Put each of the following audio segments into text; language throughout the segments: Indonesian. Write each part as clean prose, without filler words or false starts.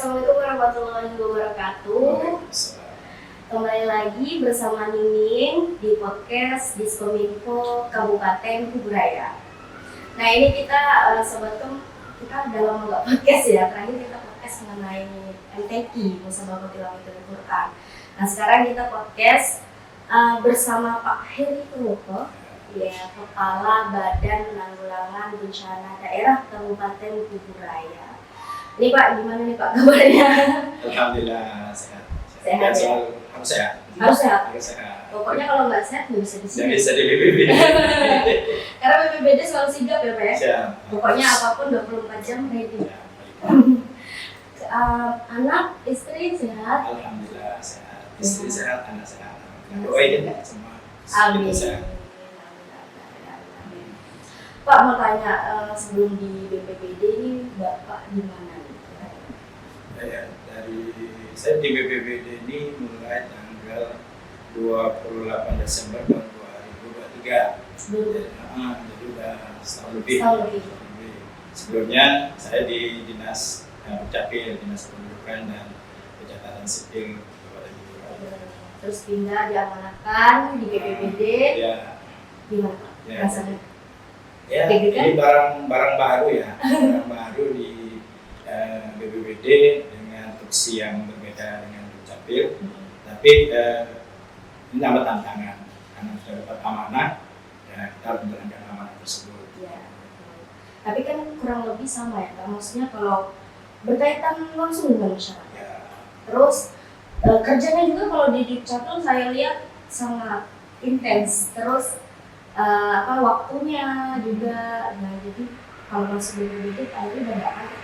Assalamualaikum warahmatullahi wabarakatuh. Kembali lagi bersama Nining di podcast Diskominfo Kabupaten Kuburaya. Nah ini kita kita udah lama nggak podcast ya. Terakhir kita podcast mengenai MTQ, Musabaqa Tilawatul Quran. Nah sekarang kita podcast bersama Pak Heri Purwoko, ya Kepala Badan Penanggulangan Bencana Daerah Kabupaten Kuburaya. Ini Pak, gimana nih Pak kabarnya? Alhamdulillah sehat. Sehat ya? Harus sehat. Harus sehat. Harus sehat. Pokoknya kalau nggak sehat nggak bisa di sini. Nggak bisa di BPBD. Karena BPBD selalu sigap ya Pak ya. Siap. Pokoknya apapun 24 jam ready. Anak, istri sehat. Alhamdulillah sehat. Istri sehat, anak sehat. Doain ya semua. Amin. Kita sehat. Pak mau tanya, sebelum di BPBD ini Bapak di mana nih? Ya, saya di BPBD ini mulai tanggal 28 Desember tahun 2023. Jadi udah setahun lebih. Sebelumnya saya di Dinas Dukcapil, Dinas Kependudukan dan Pencatatan Sipil Kabupaten Kuburaya. Terus pindah diamanahkan di BPBD. Ya. Gimana Pak? Ya. Rasanya? Ya, ini barang baru ya, barang baru di BPBD dengan tuksi yang berbeda dengan Dukcapil. Tapi ini nambah tantangan karena sudah dapat amanah, ya kita harus menjalankan amanah tersebut. Ya. Tapi kan kurang lebih sama ya, Pak. Maksudnya kalau berkaitan langsung dengan masyarakat. Ya. Terus kerjanya juga kalau di Dukcapil saya lihat sangat intens. Terus waktunya juga, nah jadi kalau masuk BPBD Pak Heri udah nggak ada.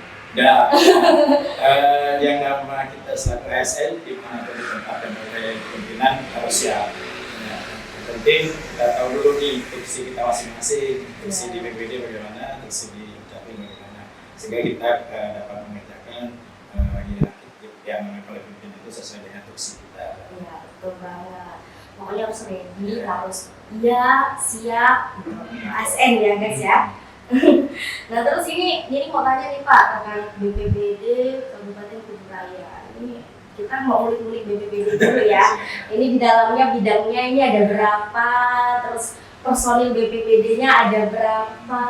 Yang nama kita selaku ASN di mana ditempatkan oleh pimpinan harus siap. Ya, yang penting kita tahu dulu nih tuksi kita masing-masing, tuksi di BPBD bagaimana, tuksi di Dukcapil bagaimana, sehingga kita dapat mengerjakan yang oleh pimpinan itu sesuai dengan tuksi kita. Iya betul banget. Pokoknya harus ready, harus iya siap, ASN ya guys ya. Nah terus ini mau tanya nih Pak terkait BPBD Kabupaten Kuburaya. Ini kita mau ulik-ulik BPBD dulu ya. Ini di dalamnya bidangnya ini ada berapa, terus personil BPBD-nya ada berapa.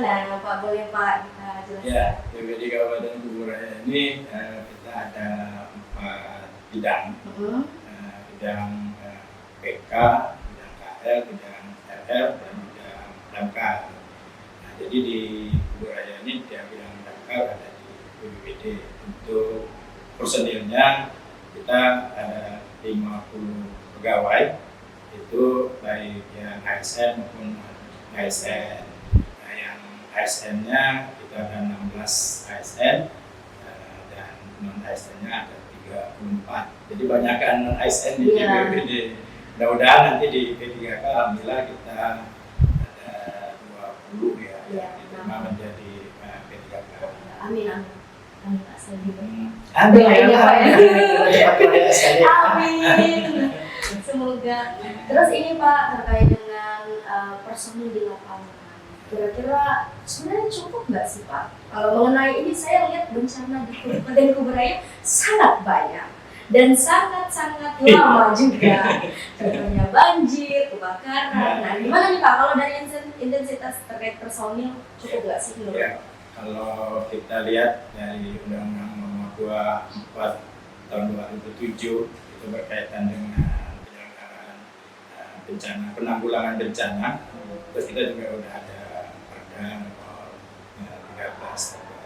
Nah Pak boleh Pak kita jelaskan. Ya, BPBD Kabupaten Kuburaya ini kita ada 4 bidang. Bidang PK, bidang KL, bidang RL, dan bidang damkar. Nah, jadi di Kuburaya ini bidang damkar ada di BPBD. Untuk personilnya kita ada 50 pegawai, itu baik yang ASN maupun ASN. Nah, yang ASN-nya kita ada 16 ASN dan non ASN-nya ada 34. Jadi banyakkan non ASN di BPBD. Mudah-mudahan nanti di P3K alhamdulillah kita ada 20 ya, yang diterima menjadi P3K. Amin Pak Selvi. Amin ya. Amin. Semoga. Terus ini Pak terkait dengan personil di lapangan. Kira-kira sebenarnya cukup nggak sih Pak? Kalau mengenai ini saya lihat bencana di Kabupaten Kuburaya sangat banyak dan sangat lama juga. Contohnya banjir, kebakaran. Nah, gimana nih Pak? Kalau dari intensitas terkait personil cukup nggak sih menurut? Ya, kalau kita lihat dari Undang-Undang Nomor 24 Tahun 2007 itu berkaitan dengan penyelenggaraan bencana, penanggulangan bencana. Terus kita juga udah ada Perda Nomor 13 Tahun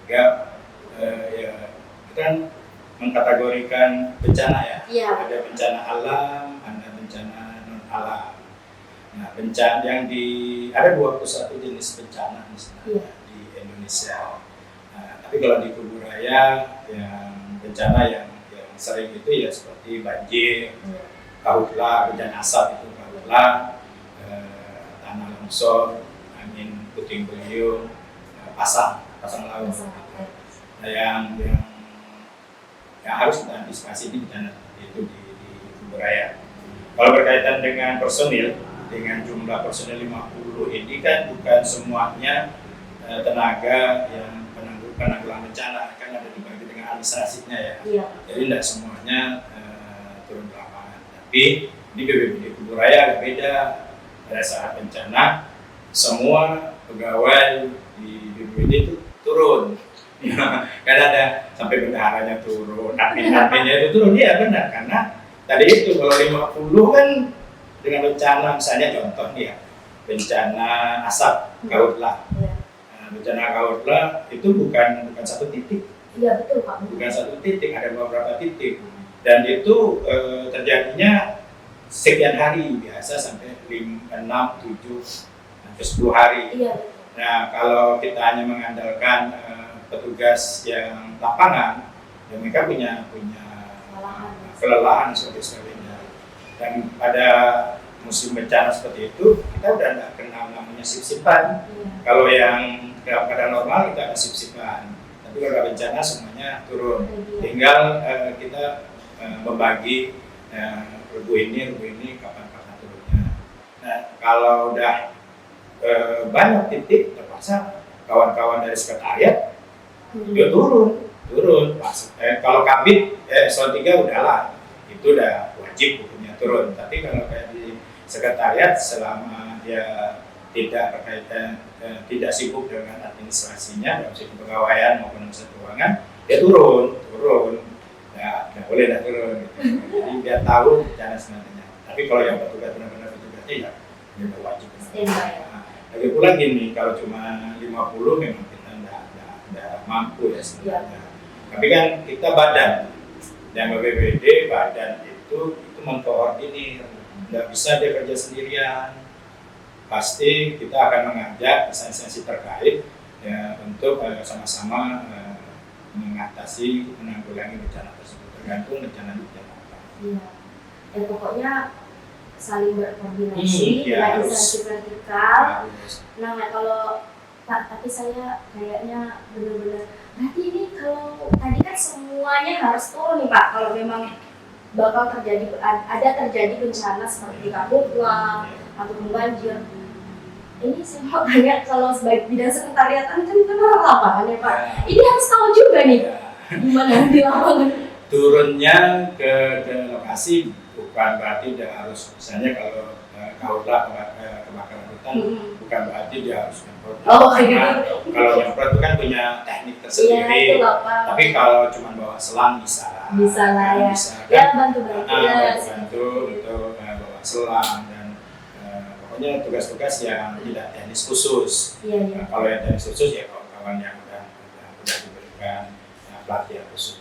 2023. Ya, itu kan mengkategorikan bencana ya. Iya. Ada bencana alam, ada bencana non alam. Nah, bencana yang ada 21 jenis bencana misalnya di Indonesia. Nah, tapi kalau di Kuburaya yang bencana yang sering itu ya seperti banjir, karhutlah, bencana asap itu karhutlah, tanah longsor, angin puting beliung, pasang laut. Nah, yang harus kita antisipasi ini bencana itu di Kuburaya. Kalau berkaitan dengan personil, dengan jumlah personil 50 ini kan bukan semuanya tenaga yang penanggulangan bencana, kan ada dibagi dengan administrasinya ya. Iya. Jadi tidak semuanya turun ke lapangan. Tapi di BPBD Kuburaya agak beda. Pada saat bencana, semua pegawai di BPBD itu turun. Karena ada sampai bendaharanya turun, admin-adminnya itu turun. Iya benar, karena tadi itu kalau 50 kan dengan bencana, misalnya contoh nih ya, bencana asap karhutlah. Nah, bencana karhutlah itu bukan satu titik. Iya betul Pak. Bukan satu titik, ada beberapa titik. Dan itu terjadinya sekian hari, biasa sampai 5, 6, 7, sampai 10 hari. Iya. Nah, kalau kita hanya mengandalkan petugas yang lapangan, ya mereka punya kelelahan seperti sebagainya. Dan pada musim bencana seperti itu, kita udah tidak kenal namanya sip-sipan. Kalau yang keadaan normal kita ada sip-sipan, tapi kalau bencana semuanya turun. Tinggal kita membagi rebu ini kapan turunnya. Nah, kalau udah banyak titik, terpaksa kawan-kawan dari sekretariat juga turun. Kalau kabit eselon 3 udahlah, itu udah wajib hukumnya turun. Tapi kalau kayak di sekretariat, selama dia tidak berkaitan, tidak sibuk dengan administrasinya, dalam segi pegawaian maupun urusan keuangan, dia turun. Ya, nggak boleh dah turun. Gitu. Jadi dia tahu bencana sebenarnya. Tapi kalau yang petugas benar-benar petugasnya ya, dia wajib. Nah, lagi pula gini, kalau cuma 50 memang kita nggak mampu ya sebenarnya. Tapi kan kita badan, yang BPBD badan itu mengkoordinir, nggak bisa dia kerja sendirian. Pasti kita akan mengajak instansi terkait ya, untuk sama-sama mengatasi, menanggulangi bencana tersebut, tergantung bencana apa. Iya. Ya pokoknya saling berkoordinasi dengan instansi vertikal. Nah kalau Pak, tapi saya kayaknya benar-benar berarti ini kalau tadi kan semuanya harus turun nih Pak, kalau memang bakal terjadi bencana seperti karhutlah ataupun banjir. Ini saya mau tanya, kalau sebagai bidang sekretariatan kan orang lapangan ya Pak, ini harus tahu juga nih gimana di lapangan. Turunnya ke lokasi bukan berarti dia harus, misalnya kalau karhutlah kebakaran hutan, bukan berarti dia harus nyemprot. Kalau nyemprot itu kan punya teknik tersendiri. Iya, tapi kalau cuma bawa selang bisa lah ya. Bisa, ya kan? bantu untuk bawa selang dan pokoknya tugas-tugas yang tidak teknis khusus. Iya. Kalau yang teknis khusus ya kawan-kawan yang udah diberikan pelatihan khusus.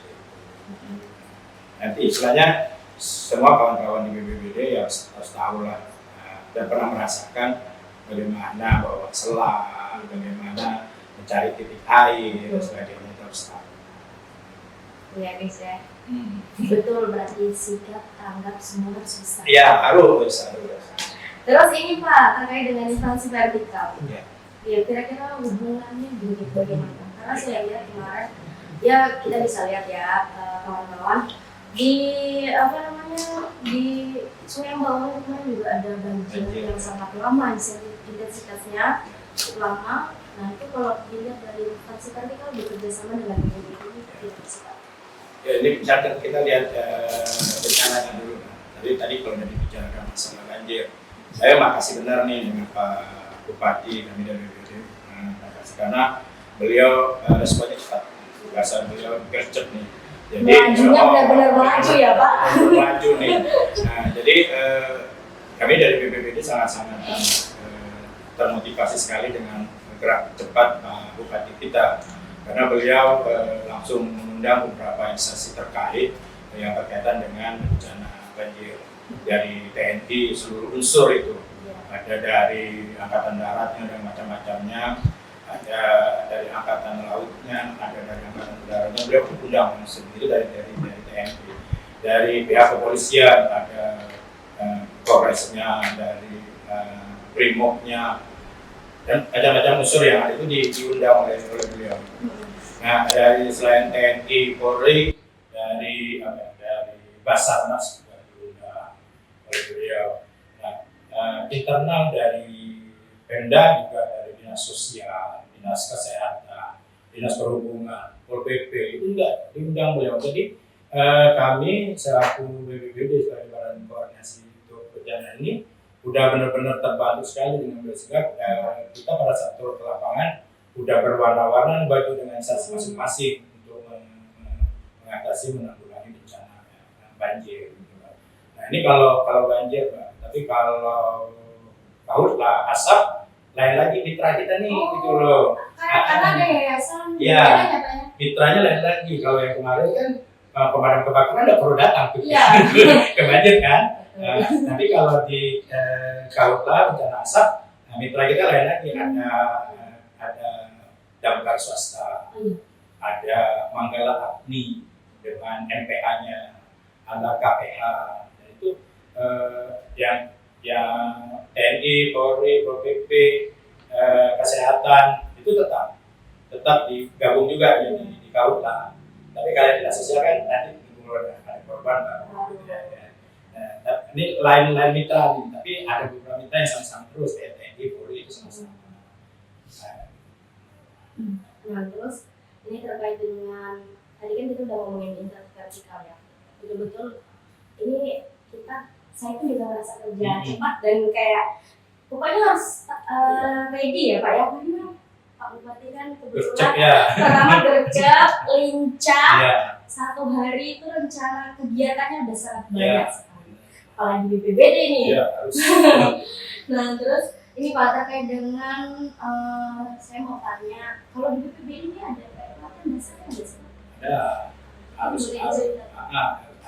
Nanti istilahnya semua kawan-kawan di BPBD ya harus tahu lah dan pernah merasakan bagaimana bawa selang, bagaimana mencari titik air dan sebagainya, itu harus tahu. Iya guys ya. Betul, berarti sikap tanggap semua harus bisa. Iya harus. Terus ini Pak, terkait dengan instansi vertikal. Ya. Ya kira-kira hubungannya begitu bagaimana? Karena saya lihat kemarin, ya kita bisa lihat ya kawan-kawan di di Sungai Bawang kemarin juga ada banjir yang sangat lama, intensitasnya cukup lama. Nah itu kalau dilihat dari instansi vertikal bekerja sama dengan BPBD ini tidak bisa. Ya ini misalkan kita lihat bencananya dulu. Tadi kalau dibicarakan masalah banjir, saya makasih benar nih dengan Pak Bupati kami dari BPBD, karena beliau responnya cepat, tugasan beliau gercep nih. Jadi majunya benar-benar maju ya Pak. Maju nih. Nah jadi kami dari BPBD sangat-sangat termotivasi sekali dengan gerak cepat Pak Bupati kita, karena beliau langsung mengundang beberapa instansi terkait yang berkaitan dengan bencana banjir, dari TNI seluruh unsur itu, ada dari angkatan daratnya dan macam-macamnya, ada dari angkatan lautnya, ada dari angkatan udaranya, beliau undang sendiri dari TNI, dari pihak kepolisian ada Polresnya, dari Brimobnya, dan macam-macam unsur yang ada itu diundang oleh beliau. Nah dari selain TNI, Polri, dari Basarnas juga diundang oleh beliau. Nah internal dari Pemda juga dari Dinas Sosial, Dinas Kesehatan, Dinas Perhubungan, Pol PP itu enggak diundang beliau. Jadi kami selaku BPBD sebagai badan koordinasi untuk bencana ini udah benar-benar terbantu sekali dengan bersikap kita pada saat turun ke lapangan udah berwarna-warni baju dengan sas masing-masing untuk mengatasi menanggulangi bencana banjir. Gitu. Nah ini kalau banjir, Pak. Tapi kalau laut lah asap lain lagi mitra kita nih gitu loh. Karena ada yayasan. Iya. Mitranya lain lagi. Kalau yang kemarin kan pemadam kebakaran nggak perlu datang tuh ke banjir kan. Nanti kalau di Kautla bencana asap, mitra kita lain lagi ada damkar swasta, ada Manggala Agni dengan MPA-nya, ada KPH, dan itu yang TNI, Polri, Pol PP, kesehatan itu tetap digabung juga di Kautla. Tapi kalau tidak sosial kan nanti ada korban baru. Ini lain mitra nih, tapi ada beberapa mitra yang sama-sama terus kayak TNI, Polri itu sama-sama. Nah terus ini terkait dengan tadi kan kita udah ngomongin vertikal ya, betul-betul ini saya pun juga merasa kerja cepat dan kayak pokoknya harus ready ya Pak ya, karena Pak Bupati kan kebetulan pertama gercep, lincah, satu hari itu rencana kegiatannya udah sangat banyak sekali, apalagi BPBD ini. Nah terus ini Pak terkait dengan saya mau tanya, kalau di BPBD ini ada kayak pelatihan dasarnya nggak sih?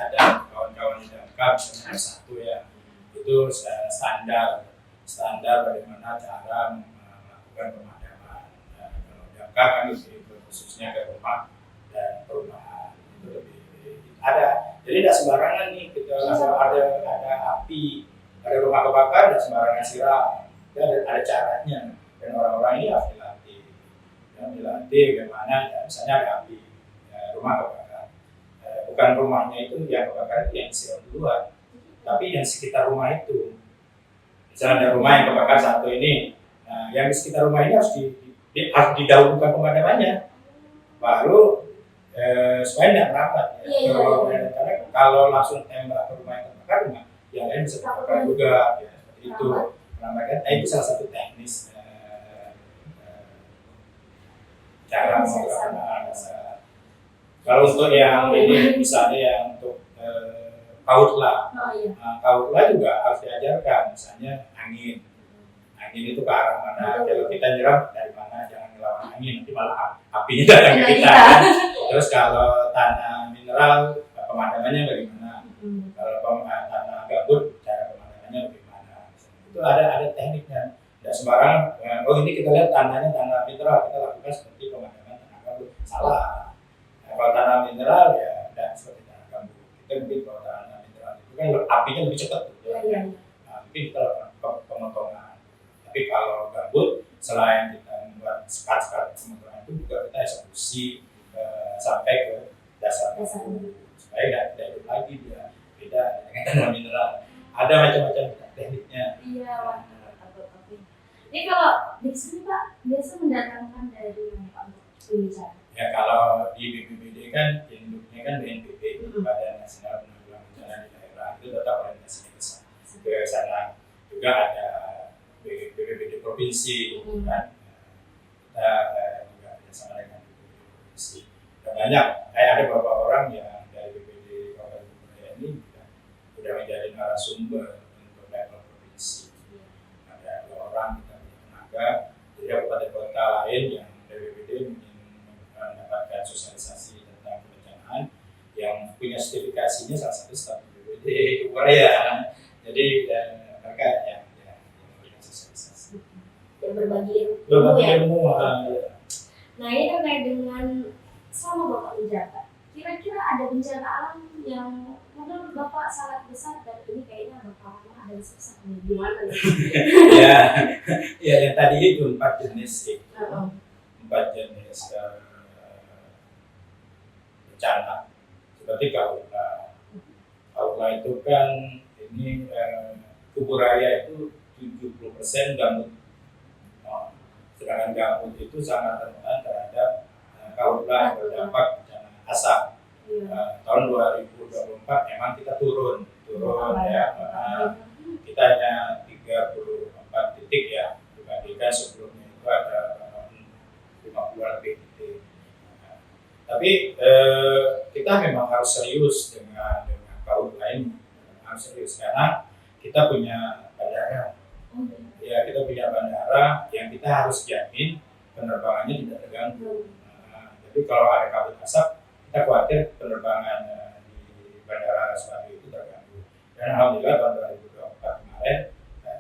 Ada kawan-kawan di damkar misalnya satu ya, itu standar bagaimana cara melakukan pemadaman. Kalau damkar kan itu khususnya ke rumah dan perumahan itu lebih ada. Jadi tidak sembarangan nih kita ada api, ada rumah kebakar, tidak sembarangan siram. Ada caranya dan orang-orang ini harus dilatih bagaimana misalnya ada api rumah kebakar, bukan rumahnya itu yang kebakar itu yang siram duluan, tapi yang sekitar rumah itu. Misalnya ada rumah yang kebakar satu ini, yang di sekitar rumah ini harus didahulukan pemadamannya, baru supaya tidak merapat. Karena kalau langsung tembak ke rumah yang terbakar, yang lain bisa terbakar juga. Ya, seperti itu. Itu salah satu teknis cara melakukan dasar. Kalau untuk yang ini misalnya yang untuk Kautla, Kautla juga harus diajarkan, misalnya angin itu ke arah mana, kalau kita nyeram dari mana, jangan ngelawan angin, nanti malah apinya datang ke kita. Terus kalau tanah mineral, pemadamannya bagaimana, kalau tanah gambut, cara pemadamannya bagaimana, itu ada tekniknya. Tidak sembarang, ini kita lihat tanahnya tanah mineral, kita lakukan seperti pemadaman tanah gambut, salah. Kalau tanah mineral ya tidak seperti tanah gambut, kita mungkin kalau tanah mineral itu kan apinya lebih cepat tuh. Mungkin kita lakukan pemotongan. Tapi kalau gambut, selain kita membuat sekat-sekat pemotongan itu juga kita eksekusi sampai ke dasar bumi, supaya tidak hidup lagi dia. Beda dengan tanah mineral, ada macam-macam tekniknya. Ini kalau di sini Pak biasa mendatangkan dari mana Pak untuk pembicara? Ya kalau di BPBD kan induknya kan BNPB, Badan Nasional Penanggulangan Bencana di Daerah, itu tetap orientasinya ke sana. Juga ada BPBD provinsi, kan kita juga bersama dengan BPBD provinsi. Dan banyak, kayak ada beberapa orang yang dari BPBD Kabupaten Bogor ini sudah menjadi narasumber untuk level provinsi. Ada 2 orang kita tenaga, jadi kabupaten kota lain yang dari BPBD ingin mendapatkan sosialisasi tentang kebencanaan yang punya sertifikasinya salah satu staf BPBD Korea. Jadi mereka yang sosialisasi. Yang berbagi ilmu. Nah ini terkait dengan selama Bapak menjabat, kira-kira ada bencana alam yang menurut Bapak sangat besar dan ini kayaknya bakal lama dan susah nih, gimana nih? ya yang tadi itu 4 jenis itu, 4 jenis bencana seperti Kautla. Kautla itu kan ini Kuburaya itu 70% gambut, sedangkan gambut itu sangat rentan terhadap kaulah berdampak bencana asap. Iya. Tahun 2024 memang kita turun ya. Kita hanya 34 titik ya, dibandingkan sebelumnya itu ada 50 lebih titik. Tapi kita memang harus serius dengan kaum lain, harus serius karena kita punya bandara. Ya, kita punya bandara yang kita harus jamin penerbangannya tidak terganggu. Jadi kalau ada kabut asap, kita khawatir penerbangan di bandara Sumardi itu terganggu. Dan alhamdulillah tahun 2024 kemarin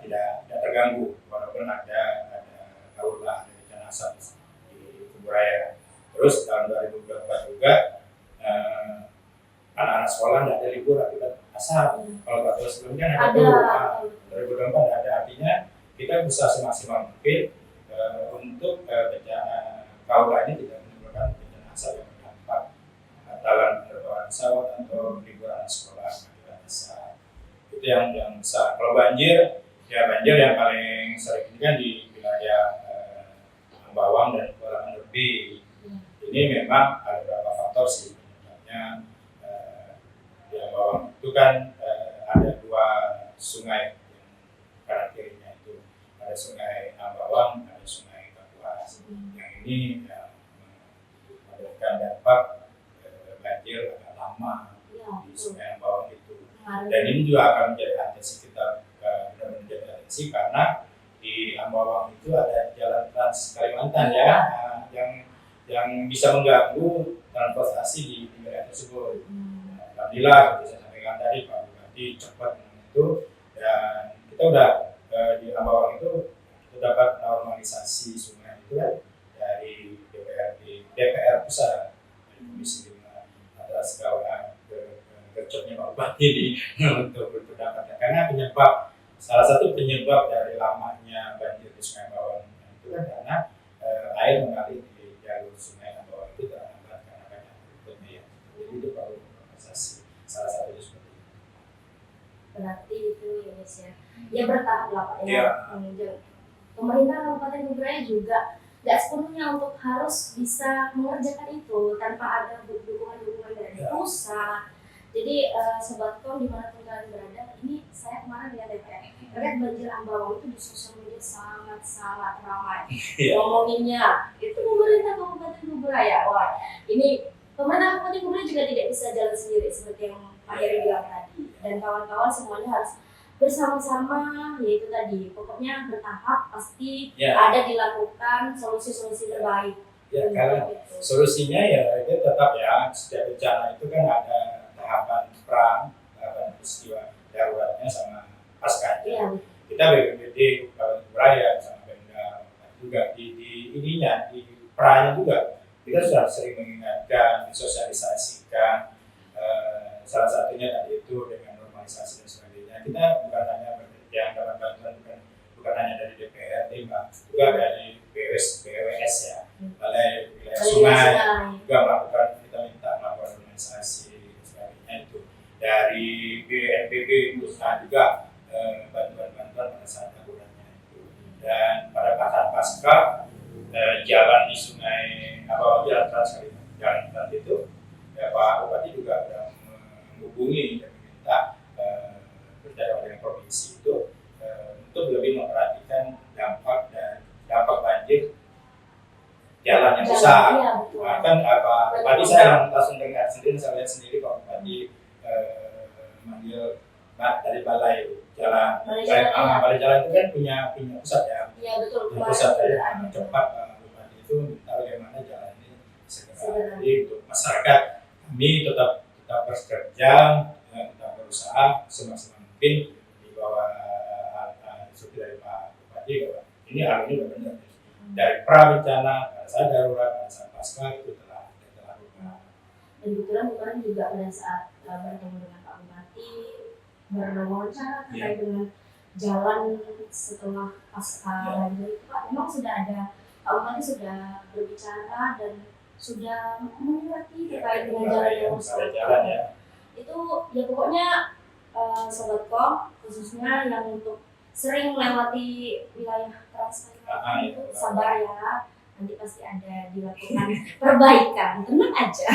tidak terganggu, walaupun ada kaulah ada bencana asap di Kuburaya. Terus tahun 2024 juga anak-anak sekolah tidak ada libur akibat asap. Kalau tahun sebelumnya ada tuh, 2024 ada, artinya kita berusaha semaksimal mungkin untuk bencana kaulah ini tidak menimbulkan bencana asap yang berdampak dalam penerbangan pesawat atau liburan sekolah akibat asap. Itu yang besar. Kalau banjir, ya banjir yang paling sering ini kan di wilayah Bawang dan Kuala Lebih. Ini memang ada beberapa faktor sih. Misalnya di Bawang itu kan ada 2 sungai yang kanan kirinya itu. Ada sungai Ambawang, ada sungai Kapuas. Yang ini memberikan dampak banjir agak lama di sungai Ambawang itu. Dan ini juga akan menjadi atensi kita, benar-benar menjadi atensi karena di Ambawang itu ada jalan Trans Kalimantan yang bisa mengganggu transportasi di wilayah tersebut. Alhamdulillah, seperti saya sampaikan tadi, Pak Bupati cepat itu, dan kita udah di Ambawang itu kita dapat normalisasi sungai itu kan dari DPR pusat, dari Komisi 5 atas gawalan kerjanya Pak Bupati untuk berdampak. Karena salah satu penyebab dari lamanya banjir di Sungai Ambawang itu kan karena air mengalir di jalur Sungai Ambawang itu terhambat karena banyak berikutnya ya. Jadi itu perlu normalisasi, salah satu itu seperti itu. Berarti itu ya Mas ya bertahap lah Pak ya. Pemerintah Kabupaten Kuburaya juga tidak sepenuhnya untuk harus bisa mengerjakan itu tanpa ada dukungan-dukungan dari pusat. Jadi Sobat Kom dimanapun kalian berada, ini saya kemarin lihat terkait banjir Ambawang itu di sosial media sangat ramai. Ngomonginnya itu pemerintah Kabupaten Kuburaya. Wah, ini pemerintah Kabupaten Kuburaya juga tidak bisa jalan sendiri seperti yang Pak Heri bilang tadi. Dan kawan-kawan semuanya harus bersama-sama, yaitu tadi pokoknya bertahap pasti ada dilakukan solusi-solusi terbaik. Ya, karena solusinya ya itu tetap ya, setiap bencana itu kan ada tahapan tahapan peristiwa daruratnya sama paskanya. Kita BPBD Kabupaten Kuburaya sama Pemda juga di ininya di pranya juga kita sudah sering mengingatkan, disosialisasikan. Salah satunya tadi itu dengan normalisasi dan sebagainya. Kita bukan hanya yang dapat bantuan bukan hanya dari DPRD, juga dari BWS ya, Balai Wilayah Sungai juga melakukan, kita minta melakukan normalisasi dan sebagainya itu. Dari BNPB usaha juga bantuan-bantuan pada saat daruratnya itu. Dan pada saat pasca jalan di Sungai jalan Trans Kalimantan itu, Pak Bupati juga sudah menghubungi dan meminta berjadwal dengan provinsi itu untuk lebih memperhatikan dampak banjir jalan yang besar. Bahkan Pak Bupati saya langsung dengar sendiri, saya lihat sendiri Pak Bupati manggil dari balai jalan itu kan punya pusat ya. Iya betul. Pusat ya, cepat Pak Bupati itu minta bagaimana jalan ini segera. Jadi untuk masyarakat kami tetap bekerja, tetap berusaha semaksimal mungkin di bawah instruksi dari Pak Bupati bahwa ini hal ini benar dari pra bencana, pada saat darurat, pada saat pasca itu telah lakukan. Dan kebetulan kemarin juga pada saat bertemu dengan Pak Bupati berwawancara terkait dengan jalan setelah pasca banjir itu Pak, memang sudah ada Pak Bupati sudah berbicara dan sudah mengerti terkait dengan jalan yang rusak. Itu ya pokoknya Sobat Kom khususnya yang untuk sering melewati wilayah Trans Kalimantan itu sabar ya. nanti pasti ada dilakukan perbaikan, tenang aja.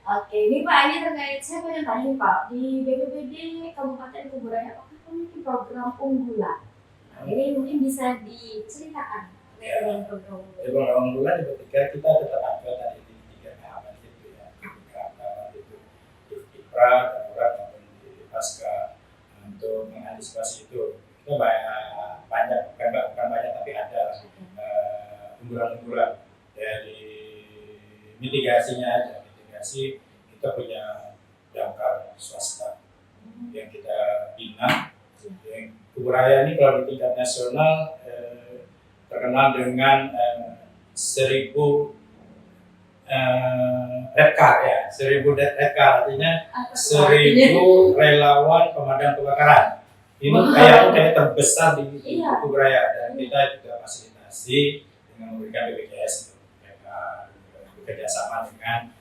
Oke, ini Pak, ini terkait, saya pengen tanya Pak, di BPBD Kabupaten Kuburaya apakah memiliki program unggulan? Nah, ini mungkin bisa diceritakan dengan program unggulan. Program unggulan di ketika kita tetap ada tadi di 3 tahapan itu ya, 3 tahapan itu di Ipra, darurat maupun di pasca. Untuk mengantisipasi itu kita banyak bukan banyak tapi ada unggulan-unggulan dari mitigasinya aja. Mitigasi kita punya damkar swasta yang kita bina. Yang Kuburaya ini kalau di tingkat nasional terkenal dengan 1000 red car ya, 1000 red car artinya 1000 relawan pemadam kebakaran. Ini kayak terbesar di Kuburaya, dan kita juga fasilitasi dengan memberikan BPJS untuk mereka, bekerja sama dengan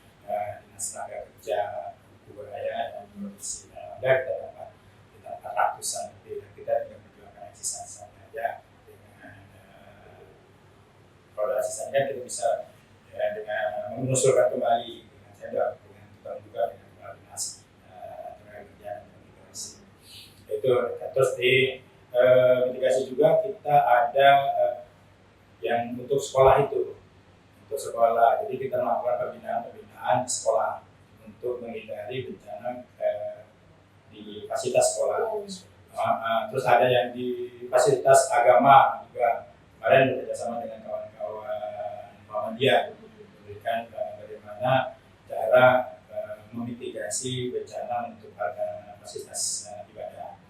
dinas tenaga kerja Kuburaya dan provinsi. Agar kita dapat ratusan lebih, dan kita juga menjualkan eksistensi saja dengan kalau eksistensi kan kita bisa ya, dengan mengusulkan kembali dengan tender, dengan tukang juga dengan dinas tenaga kerja dan imigrasi. Itu terus di mitigasi juga kita ada yang untuk sekolah itu, untuk sekolah. Jadi kita melakukan pembinaan di sekolah untuk menghindari bencana di fasilitas sekolah. Terus ada yang di fasilitas agama juga, kemarin bekerjasama dengan kawan-kawan Muhammadiyah memberikan bagaimana cara memitigasi bencana untuk fasilitas ibadah.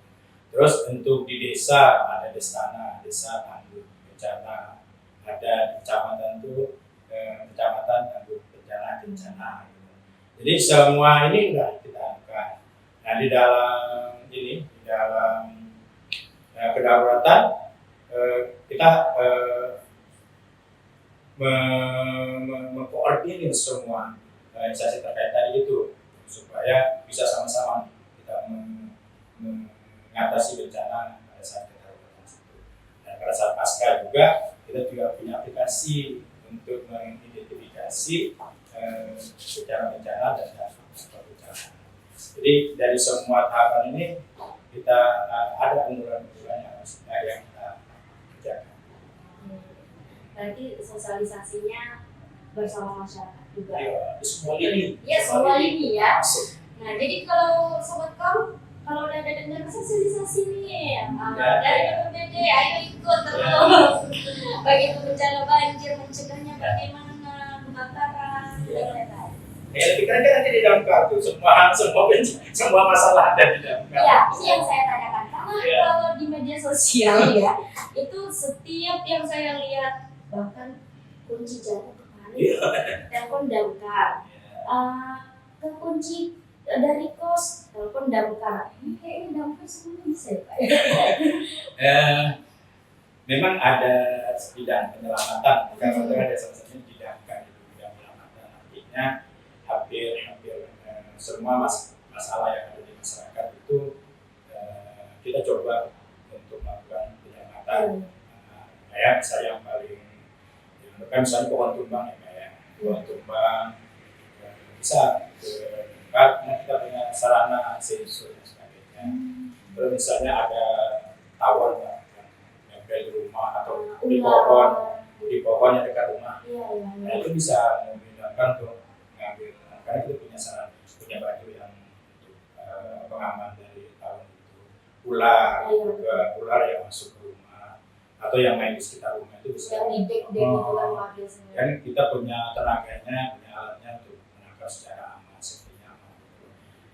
Terus untuk di desa ada Destana, desa tangguh bencana, ada di kecamatan itu kecamatan tangguh bencana. Jadi semua ini sudah kita angkat. Nah di dalam kedaruratan kita mengkoordinir semua instansi terkait tadi itu supaya bisa sama-sama kita mengatasi bencana pada saat kedaruratan itu. Dan pada saat pasca juga kita juga punya aplikasi untuk mengidentifikasi bencana dan dampak bencana. Jadi dari semua tahapan ini kita ada unggulan-unggulan yang kita kerjakan. Berarti sosialisasinya bersama masyarakat juga. Iya, di semua lini. Iya, semua lini ya. Nah, jadi kalau sobat kamu kalau udah ada dengar sosialisasi nih dari BPBD, ayo ikut terus. Bagi bencana banjir, mencegahnya bagaimana, kebakaran, dan lain-lain. Pikiran kan nanti di damkar tuh semua masalah ada di damkar. Iya, ini yang saya tanyakan karena kalau di media sosial ya itu setiap yang saya lihat bahkan kunci jatuh kemarin, telepon damkar, kekunci dari kos, telepon damkar. Kayaknya damkar semua bisa ya Pak. Memang ada bidang penyelamatan, karena ada salah satunya di damkar itu bidang penyelamatan. Artinya hampir semua masalah yang ada di masyarakat itu kita coba untuk melakukan penyelamatan. Kayak misalnya yang paling kan misalnya pohon tumbang ya kayak pohon tumbang bisa tempat kita punya sarana sensor dan sebagainya. Terus misalnya ada tawon yang nempel di rumah atau di pohon yang dekat rumah. Nah itu bisa menggunakan untuk mengambil, karena kita punya sarana, punya baju yang untuk pengaman dari tawon itu. Ular yang masuk ke rumah atau yang main di sekitar rumah itu bisa. Dan kita punya tenaganya, punya alatnya untuk menangkap secara aman, seperti aman.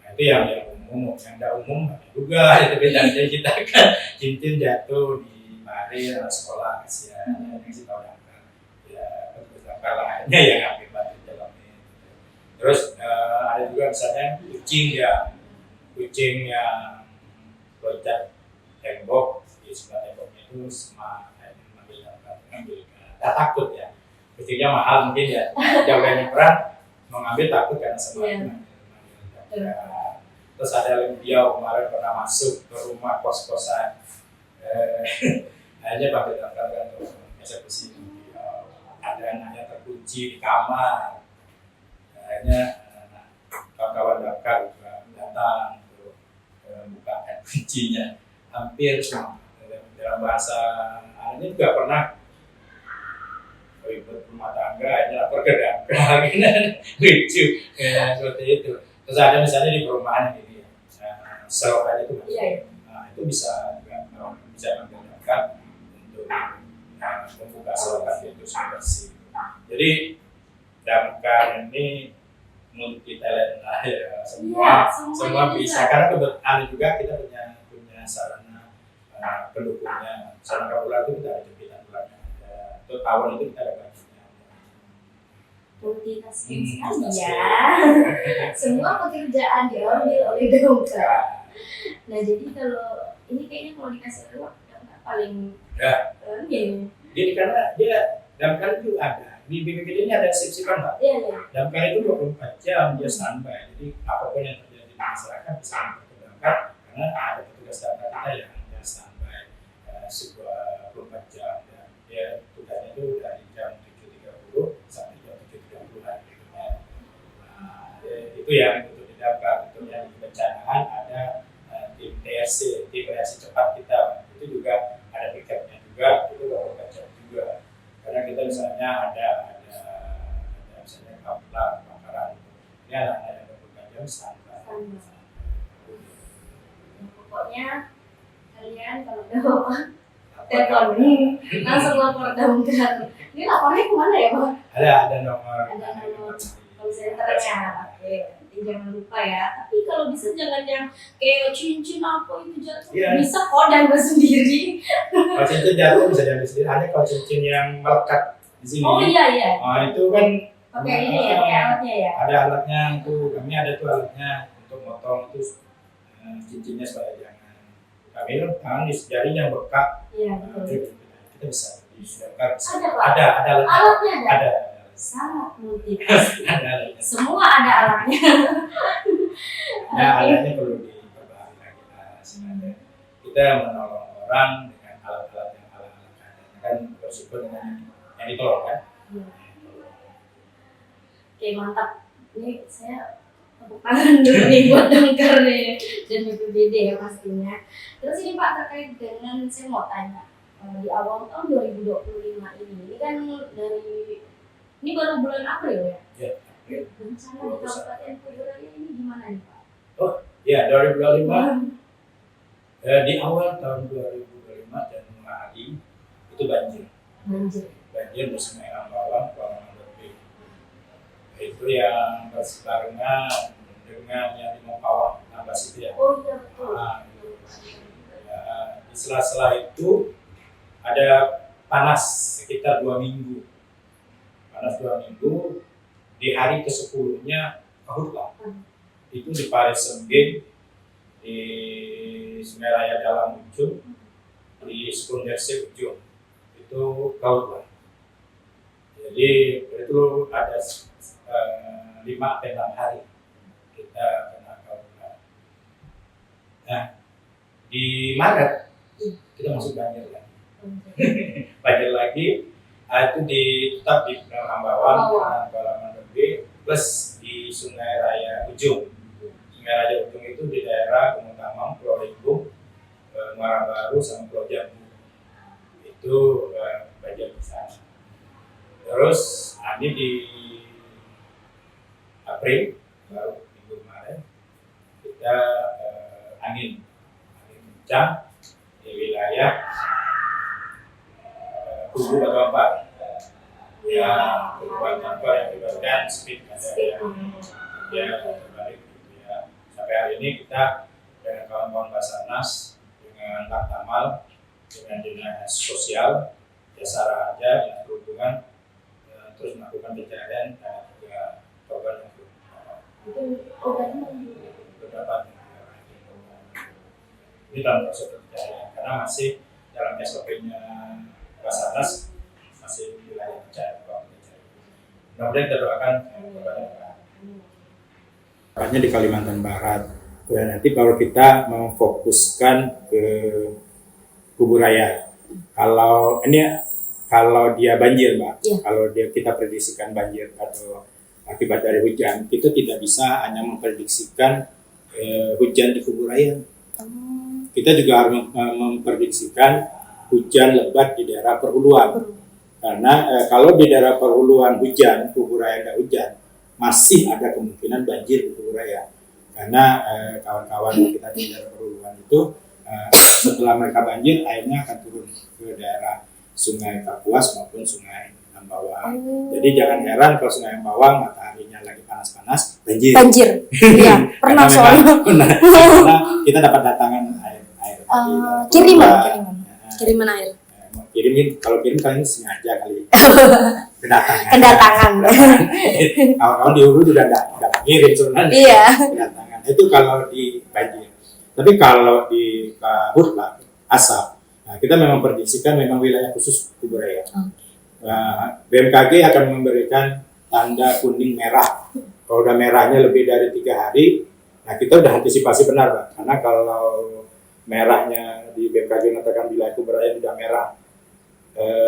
Nah itu yang umum, yang tidak umum ada juga. Itu bedanya kita kan cincin jatuh di mari anak sekolah kasihan, yang si tahu damkar, ya damkar lainnya yang ambil batu dalamnya. Terus ada juga misalnya kucing yang loncat tembok di sebelah temboknya itu sama ngambil takut ya, kucingnya mahal mungkin ya, jauh dari perang mengambil takut karena sama terus ada dia kemarin pernah masuk ke rumah kos-kosan hanya pakai damkar untuk eksekusi ada anaknya terkunci di kamar. Akhirnya kawan-kawan damkar juga datang untuk bukakan kuncinya. Hampir semua dalam bahasa ini juga pernah ribut rumah tangga, akhirnya lapor ke damkar. Lucu seperti itu. Terus ada misalnya di perumahan ini selokan itu, nah itu bisa juga bisa menggunakan untuk membuka selokan itu supaya bersih. Jadi damkar ini multi talent lah ya, semua bisa, karena kebetulan juga kita punya sarana pendukungnya. Sarana ular itu kita ada jempitan ularnya, atau tawon itu kita ada bajunya. Multitasking sekali ya. Semua pekerjaan diambil oleh damkar. Nah jadi kalau ini kayaknya kalau dikasih ruang damkar paling Jadi karena dia damkar itu ada di BPBD ini ada sip-sipan Pak. Damkar itu 24 jam dia standby. Jadi apapun yang terjadi di masyarakat bisa melaporkan damkar, karena ada petugas damkar kita yang standby sebuah 24 jam. Dan dia tugasnya itu dari jam 7.30 sampai jam 7.30 hari. Nah, itu yang untuk di damkar. Untuk yang di kebencanaan ada tim TRC, tim reaksi cepat kita. Itu juga ada piketnya juga, itu 24 jam juga. Karena kita misalnya ada misalnya kapal kebakaran, ini anak-anak yang 24 jam standby. Pokoknya kalian kalau ada apa telepon langsung lapor damkar. Ini lapornya kemana ya Pak? Ada nomor call centernya. Oke, jangan lupa ya. Tapi kalau bisa jangan yang kayak cincin apa itu jatuh. Bisa kok damkar sendiri. Kalau cincin jatuh bisa diambil sendiri. Ada kalau cincin yang melekat di sini. Oh iya. Nah itu kan pakai ini ya, pakai alatnya ya. Ada alatnya itu, kami ada tuh alatnya untuk motong itu cincinnya supaya jangan kami tangan di jarinya bengkak. Iya betul. Kita bisa disiapkan. Ada alatnya ada. Sangat multitasking. Ada. Semua ada alatnya. Nah, alatnya perlu diperbaharui lagi sebenarnya. Kita menolong orang dengan alat-alat yang ala-ala kan bersifat dengan yang ditolong kan. Oke mantap. Ini saya tepuk tangan dulu nih buat damkar nih dan BPBD ya pastinya. Terus ini Pak terkait dengan saya mau tanya di awal tahun 2025 ini kan ini baru bulan April ya? Iya. Bencana di Kabupaten Kuburaya ini gimana nih Pak? Oh iya 2025 di awal tahun 2025 Januari itu banjir di Sungai Ambawang, Kuala Lebih. Itu yang bersebarengan dengan yang di Mempawang, Nambas itu ya. Oh iya betul. Di sela-sela itu ada panas sekitar 2 minggu. Panas 2 minggu, di hari ke-10-nya Kahutlah. Itu di Paris Sengging, di Sungai Raya Dalam Ujung, di Sekunderse Ujung. Itu Kahutlah. Jadi itu ada 5 sampai 6 hari kita kena Kahutlah. Nah, di Maret kita masuk banjir lagi. Banjir lagi. Itu tetap di Ambawang dengan Kuala Lebih plus di Sungai Raya Ujung. Sungai Raya Ujung itu di daerah Gunung Tamang, Pulau Limbung, Muara Baru sama Pulau Jambu. Itu banjir di sana. Terus ini di April baru minggu kemarin kita angin kencang di wilayah Kubu Batu Ampar. Ya, Batu Ampar yang diberikan speed ya terbalik gitu ya. Sampai hari ini kita dengan kawan-kawan Basarnas, dengan Laktamal, dengan dinas sosial, jasa raja, dinas perhubungan, terus melakukan pencarian dan juga korban yang belum terdapat. Ini dalam proses pencarian karena masih dalam SOP-nya Basarnas masih wilayah pencarian. Mudah-mudahan kita doakan tepatnya di Kalimantan Barat. Dan nanti kalau kita memfokuskan ke Kuburaya, kalau ini kalau dia banjir, Mbak, Iya. kalau kita prediksikan banjir atau akibat dari hujan, kita tidak bisa hanya memprediksikan hujan di Kubu Raya. Kita juga harus memprediksikan hujan lebat di daerah perhuluan. Karena kalau di daerah perhuluan hujan, Kubu Raya tidak hujan, masih ada kemungkinan banjir di Kubu Raya. Karena kawan-kawan kita di daerah perhuluan itu setelah mereka banjir, airnya akan turun ke daerah Sungai Kapuas maupun Sungai Ambawang. Jadi jangan heran kalau Sungai Ambawang mataharinya lagi panas-panas, banjir. Banjir. Iya, pernah soalnya. Karena kita dapat datangan air. Kiriman air. Kirimin, kalau kirim kali ini sengaja kali. Kedatangan. Kawan-kawan di Hulu juga tidak ngirim sebenarnya. Iya. Kedatangan. Itu kalau di banjir. Tapi kalau di Karhutlah, asap, nah, kita memang prediksikan memang wilayah khusus Kubu Raya. BMKG akan memberikan tanda kuning merah. Kalau udah merahnya lebih dari 3 hari, nah kita udah antisipasi benar, Pak. Karena kalau merahnya di BMKG mengatakan wilayah Kubu Raya sudah merah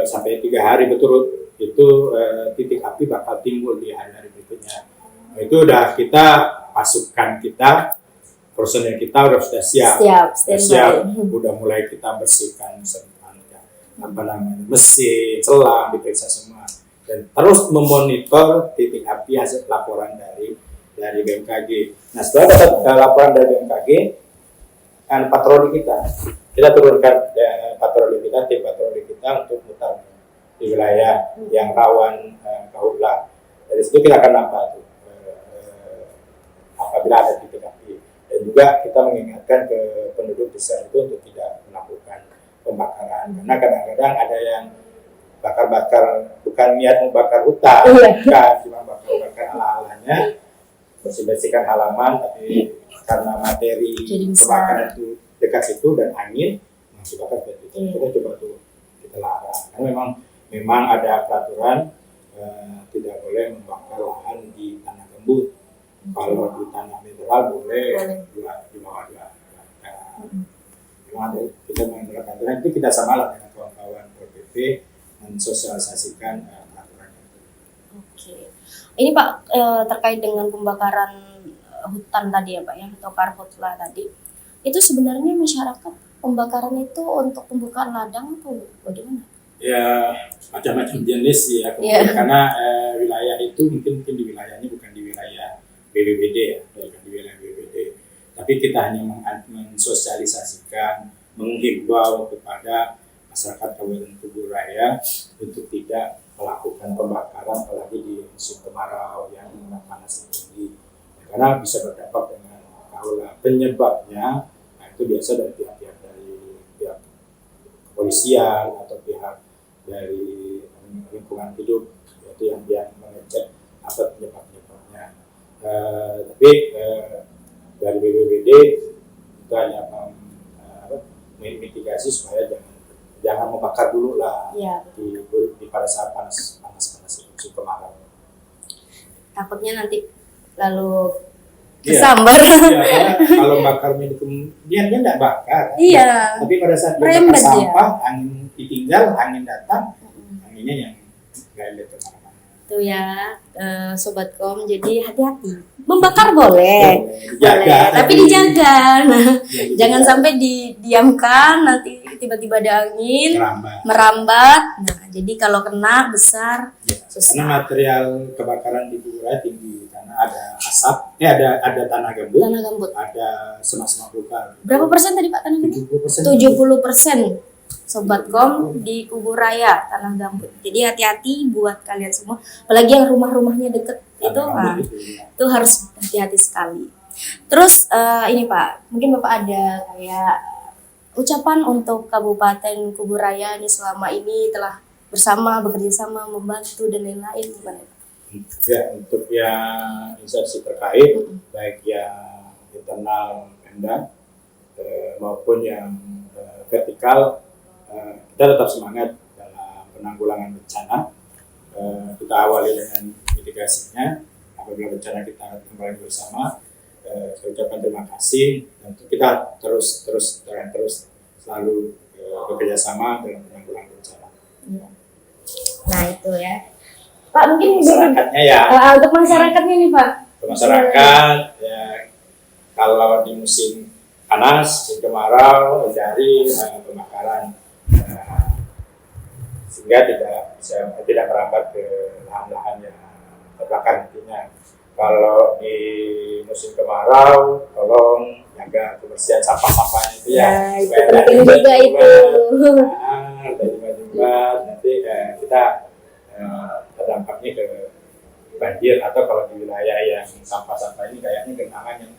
sampai 3 hari berturut, itu titik api bakal timbul di hari-hari berikutnya. Nah, itu udah kita pasukan kita, personel kita udah sudah siap, udah mulai kita bersihkan mesin, selang, diperiksa semua, dan terus memonitor titik api hasil laporan dari BMKG. Nah, setelah dapat laporan dari BMKG, kan patroli kita turunkan tim patroli kita untuk mutar di wilayah yang rawan Karhutlah. Dari situ kita akan nampak apabila ada titik api. Dan juga kita mengingatkan ke penduduk desa itu untuk tidak melakukan pembakaran. Karena kadang-kadang ada yang bakar-bakar, bukan niat membakar hutan, bukan, cuma bakar-bakar ala-alanya, bersih-bersihkan halaman, tapi karena materi kebakaran itu dekat situ dan angin, masih bakar seperti itu. Kita coba tuh kita larang. Karena memang ada peraturan tidak boleh membakar lahan di tanah gembut. Kalau di tanah mineral boleh di bawah 2 hektar. Kita menerapkan itu, kita samalah dengan kawan-kawan PP mensosialisasikan peraturan itu. Oke. Ini Pak terkait dengan pembakaran hutan tadi ya Pak ya, atau Karhutlah tadi. Itu sebenarnya masyarakat pembakaran itu untuk pembukaan ladang atau bagaimana? Ya macam-macam jenis ya. Karena wilayah itu mungkin di wilayahnya bukan di wilayah BPBD ya, bukan di wilayah BPBD. Tapi kita hanya mensosialisasikan, menghimbau kepada masyarakat Kabupaten Kubu Raya untuk tidak melakukan pembakaran apalagi di musim kemarau yang panas tinggi. Karena bisa berdampak dengan Karhutlah. Penyebabnya itu biasa dari pihak kepolisian atau pihak dari lingkungan hidup, yaitu yang mengecek apa penyebabnya. Tapi dari BPBD itu hanya mitigasi supaya jangan membakar dulu lah di pada saat panas musim kemarau. Takutnya nanti lalu kesambar. Karena kalau bakarnya dia nggak bakar. Iya. Tapi pada saat dia bakar sampah, angin ditinggal, angin datang, anginnya yang nggak kemana-mana. Itu ya, Sobat Kom, jadi hati-hati. Membakar boleh, tapi dijaga. Nah, jangan sampai didiamkan, nanti tiba-tiba ada angin merambat. Nah, jadi kalau kena besar, susah. Karena material kebakaran di Kubu Raya tinggi, karena ada asap, ada tanah gembut, ada semak-semak vulkan. Berapa persen tadi Pak tanah gembut? 70%. Sobat Kom di Kubu Raya tanah gambut. Jadi hati-hati buat kalian semua, apalagi yang rumah-rumahnya deket itu, itu harus hati-hati sekali. Terus ini Pak, mungkin Bapak ada kayak ucapan untuk Kabupaten Kubu Raya ini selama ini telah bekerja sama, membantu dan lain-lain gimana? Ya, untuk yang instansi terkait, baik yang internal Pemda maupun yang vertikal, kita tetap semangat dalam penanggulangan bencana. Kita awali dengan mitigasinya. Apabila bencana kita kembali bersama, saya ucapkan terima kasih dan kita terus selalu bekerja sama dalam penanggulangan bencana. Nah itu ya. Pak mungkin masyarakatnya ya. Untuk masyarakatnya nih Pak. Masyarakat ya, kalau di musim panas, musim kemarau, hindari pembakaran sehingga tidak merambat ke lahan-lahan yang terbakar nantinya. Kalau di musim kemarau, tolong jaga kebersihan sampah-sampahnya itu ya. Itu penting juga itu. Nanti kita terdampaknya ke banjir, atau kalau di wilayah yang sampah-sampah ini kayaknya genangan yang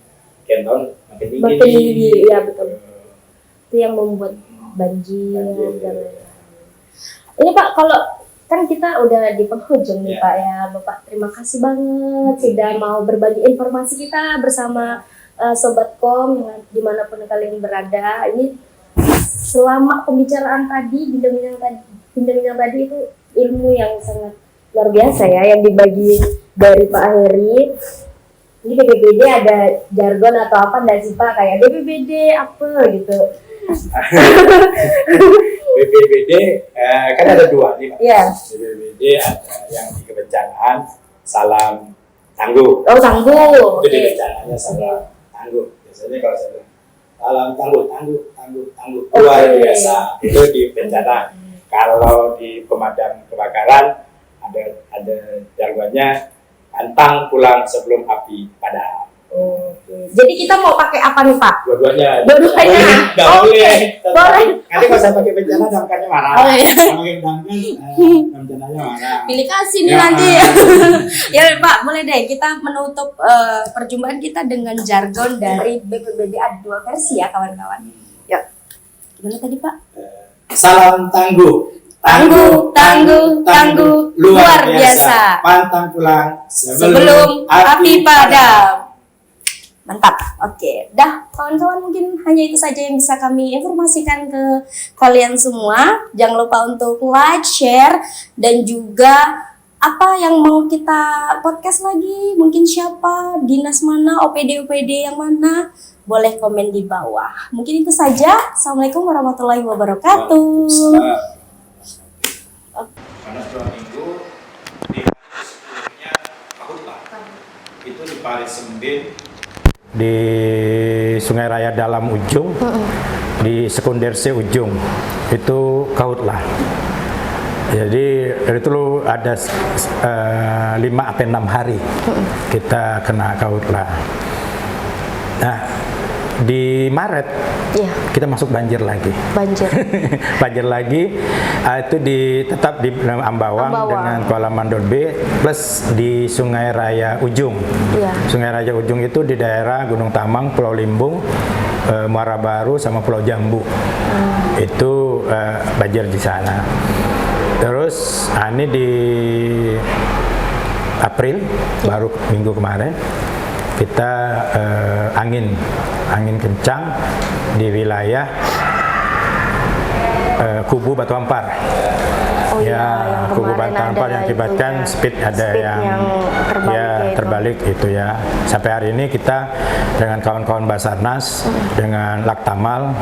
kenton makin tinggi. Ya betul. Itu yang membuat banjir. Ini Pak, kalau kan kita udah di penghujung nih Pak ya, Bapak terima kasih banget sudah mau berbagi informasi kita bersama Sobat Kom dimanapun kalian berada. Ini selama pembicaraan tadi, bincang-bincang tadi itu ilmu yang sangat luar biasa ya yang dibagi dari Pak Heri. Ini BPBD ada jargon atau apa enggak sih Pak, kayak BPBD apa gitu. BPBD kan ada dua nih Pak. Iya. BPBD ada yang di kebencanaan, salam tangguh. Oh tangguh. Itu di bencananya salam tangguh. Biasanya kalau saya bilang salam tangguh luar biasa, itu di bencana. Kalau di pemadam kebakaran ada jargonnya pantang pulang sebelum api padam. Oke. Jadi kita mau pakai apa nih Pak? Dua-duanya. Nggak boleh. Boleh. Nanti kalau saya pakai bencana damkarnya marah. Oh, iya. Kalau pakai damkar bencananya marah. Pilih kasih nih nanti. Ya Pak, boleh deh kita menutup perjumpaan kita dengan jargon dari BPBD ada dua versi ya kawan-kawan. Yuk. Gimana tadi Pak? Salam tangguh. Tangguh luar biasa. Pantang pulang Sebelum api padam. Mantap, oke. Dah, kawan-kawan mungkin hanya itu saja yang bisa kami informasikan ke kalian semua. Jangan lupa untuk like, share, dan juga apa yang mau kita podcast lagi. Mungkin siapa, dinas mana, OPD yang mana, boleh komen di bawah. Mungkin itu saja. Assalamualaikum warahmatullahi wabarakatuh. Panas 2 minggu, di hari sebelumnya Kahutlah. Itu di Paris Sembin, di Sungai Raya Dalam Ujung, di Sekunder C Ujung, itu Kahutlah. Jadi itu ada 5 atau 6 hari kita kena Kahutlah. Nah, di Maret kita masuk banjir lagi. Banjir lagi, itu tetap di Ambawang dengan Kuala Mandor B plus di Sungai Raya Ujung. Sungai Raya Ujung itu di daerah Gunung Tamang, Pulau Limbung, Muara Baru sama Pulau Jambu. Itu banjir di sana. Terus ini di April baru minggu kemarin kita angin kencang di wilayah Kubu Batu Ampar. Kubu Batu Ampar yang akibatkan speed yang terbalik itu ya. Sampai hari ini kita dengan kawan-kawan Basarnas, dengan Laktamal,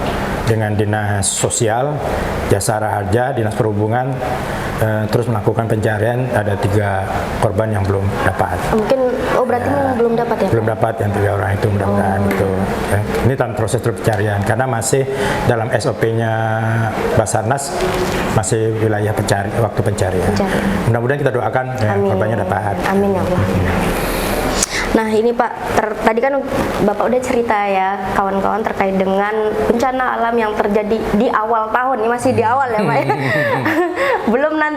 dengan Dinas Sosial, Jasara Harja, Dinas Perhubungan terus melakukan pencarian. Ada 3 korban yang belum dapat. Mungkin berarti belum dapat ya? Belum dapat yang 3 orang itu, mudah-mudahan itu. Ini dalam proses pencarian karena masih dalam SOP-nya Basarnas, masih wilayah waktu pencarian. Mudah-mudahan kita doakan korbannya dapat. Amin ya Allah. Nah ini Pak, tadi kan Bapak udah cerita ya kawan-kawan terkait dengan bencana alam yang terjadi di awal tahun. Ini masih di awal ya Pak ya. Belum nanti